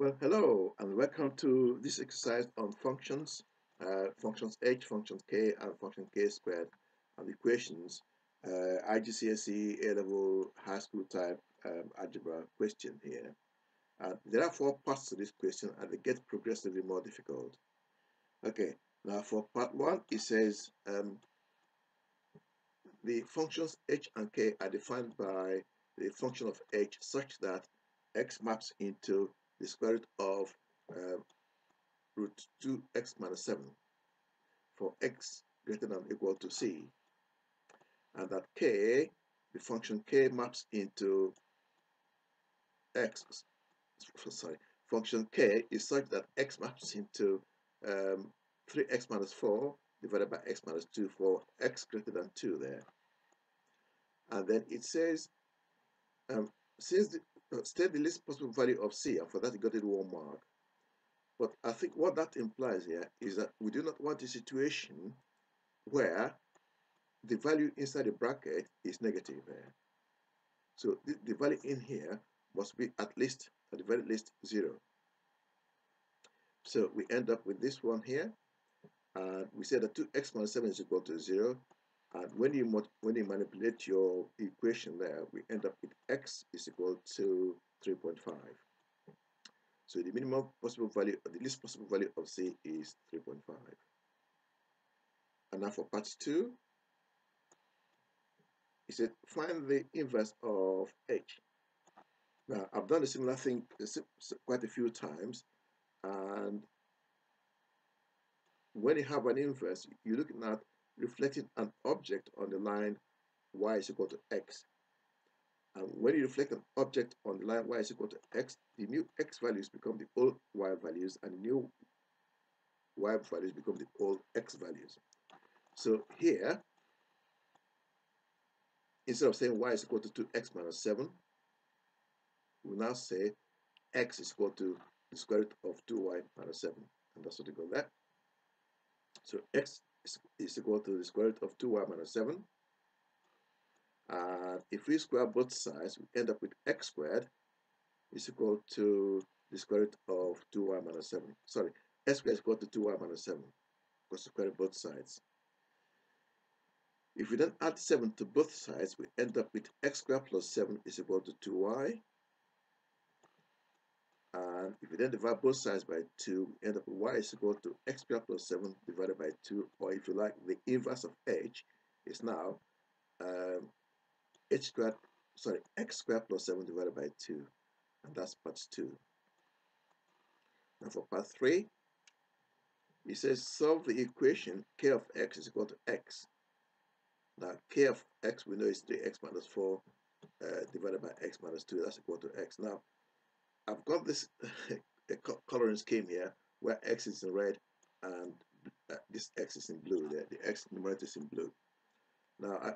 Well, hello and welcome to this exercise on functions, functions h, functions k, and function k squared, and equations, iGCSE A-level high school type algebra question here. There are four parts to this question and they get progressively more difficult. Okay, now for part one, it says the functions h and k are defined by the function of h such that x maps into the square root of root 2x minus 7 for x greater than or equal to c, and that k, the function k maps into x, sorry, function k is such that x maps into 3x minus 4 divided by x minus 2 for x greater than 2 there. And then it says, since state the least possible value of c, and for that you got it 1 mark. But I think what that implies here is that we do not want a situation where the value inside the bracket is negative here. So the value in here must be at the very least 0. So we end up with this one here, and we say that 2x minus 7 is equal to 0. And when you manipulate your equation there, we end up with x is equal to 3.5. So the minimum possible value, or the least possible value of c is 3.5. And now for part 2, it said find the inverse of h. Now, I've done a similar thing quite a few times, and when you have an inverse, you're looking at reflecting an object on the line y is equal to x. And when you reflect an object on the line y is equal to x, the new x values become the old y values, and the new y values become the old x values. So here, instead of saying y is equal to 2x minus 7, we now say x is equal to the square root of 2y minus 7. And that's what we got there. So x is equal to the square root of 2y minus 7. And if we square both sides, we end up with x squared is equal to the square root of 2y minus 7. Sorry, x squared is equal to 2y minus 7, because we square both sides. If we then add 7 to both sides, we end up with x squared plus 7 is equal to 2y. And if we then divide both sides by 2, we end up with y is equal to x squared plus 7 divided by 2, or if you like, the inverse of h is now x squared plus 7 divided by 2. And that's part 2. Now for part 3, it says solve the equation k of x is equal to x. Now k of x we know is 3x minus 4 divided by x minus 2. That's equal to x. Now I've got this coloring scheme here where x is in red and this x is in blue. There, the x numerator is in blue. Now I'll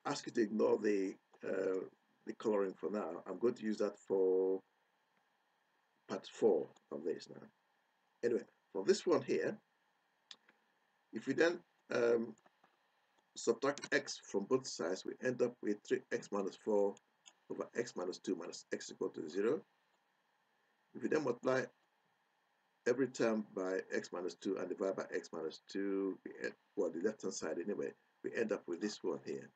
ask you to ignore the coloring for now. I'm going to use that for part 4 of this now. Anyway, for this one here, if we then subtract x from both sides, we end up with 3x minus 4 over x minus 2 minus x equal to 0. If we then multiply every term by x minus 2 and divide by x minus 2, well, the left hand side anyway, we end up with this one here.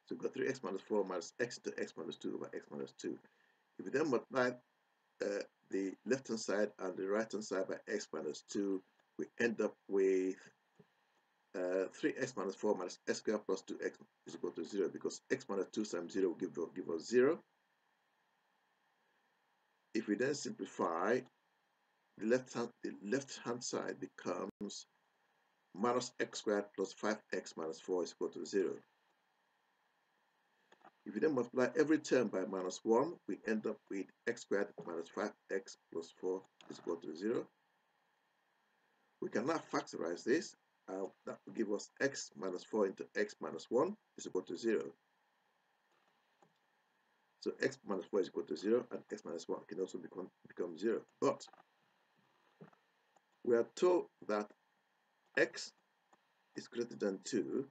So we've got 3x minus 4 minus x to x minus 2 over x minus 2. If we then multiply the left hand side and the right hand side by x minus 2, we end up with 3x minus 4 minus x squared plus 2x is equal to 0, because x minus 2 times 0 will give us 0. If we then simplify, the left hand side becomes minus x squared plus 5x minus 4 is equal to 0. If we then multiply every term by minus 1, we end up with x squared minus 5x plus 4 is equal to 0. We can now factorize this. That will give us x minus 4 into x minus 1 is equal to 0. So x minus 4 is equal to 0, and x minus 1 can also become 0. But we are told that x is greater than 2,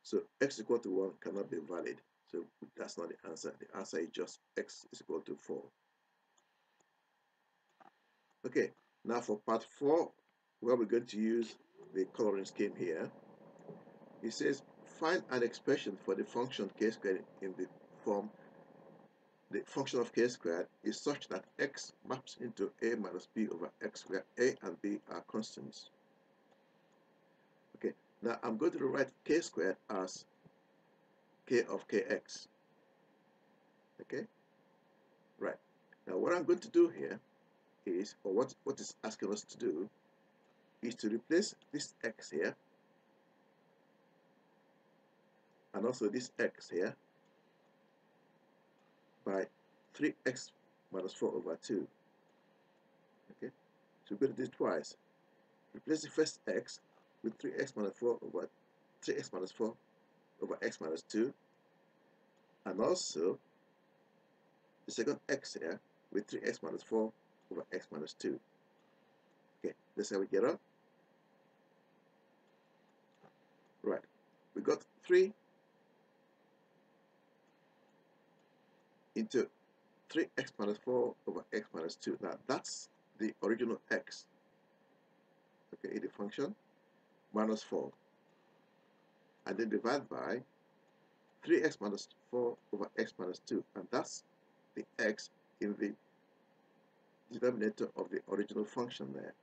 so x equal to 1 cannot be valid. So that's not the answer. The answer is just x is equal to 4. Okay, now for part 4, where we're going to use the coloring scheme here, it says find an expression for the function k squared in the form the function of k squared is such that x maps into a minus b over x, where a and b are constants. Okay, now I'm going to write k squared as k of kx. Okay, right. Now what I'm going to do here is, or what is asking us to do, is to replace this x here and also this x here by 3x minus 4 over 2. Okay, so we're going to do it twice. Replace the first x with 3x minus 4 over 3x minus 4 over x minus 2, and also the second x here with 3x minus 4 over x minus 2. Okay, that's how we get on. Right, we got 3 into 3x minus 4 over x minus 2. Now that's the original x, okay, in the function, minus 4. And then divide by 3x minus 4 over x minus 2. And that's the x in the denominator of the original function there.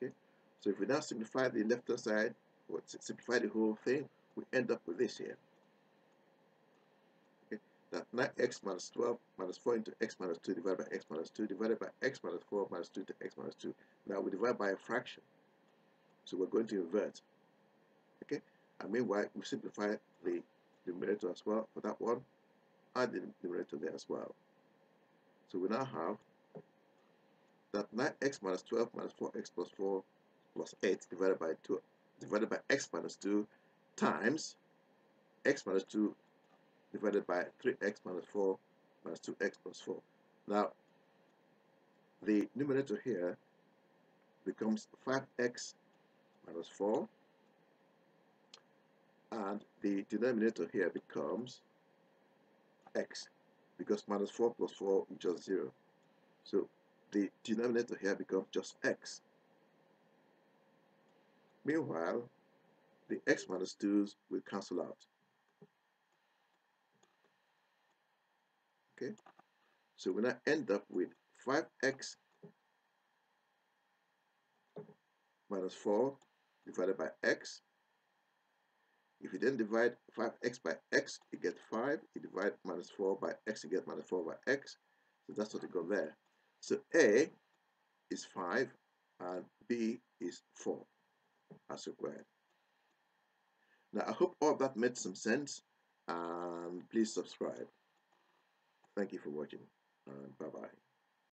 Okay, so if we now simplify the left hand side, or simplify the whole thing, we end up with this here. Okay, that 9x minus 12 minus 4 into x minus 2 divided by x minus 2 divided by x minus 4 minus 2 to x minus 2. Now we divide by a fraction, so we're going to invert. Okay, and meanwhile we simplify the numerator as well for that one, and the numerator there as well. So we now have that 9x minus 12 minus 4x plus 4 plus 8 divided by 2 divided by x minus 2 times x minus 2 divided by 3x minus 4 minus 2x plus 4. Now the numerator here becomes 5x minus 4, and the denominator here becomes x, because minus 4 plus 4 is just 0. So the denominator here becomes just x. Meanwhile, the x minus 2's will cancel out. Okay, so we now end up with 5x minus 4 divided by x. If you then divide 5x by x, you get 5. You divide minus 4 by x, you get minus 4 by x. So that's what you got there. So A is 5 and B is 4 as required. Now I hope all of that made some sense, and please subscribe. Thank you for watching, and bye-bye.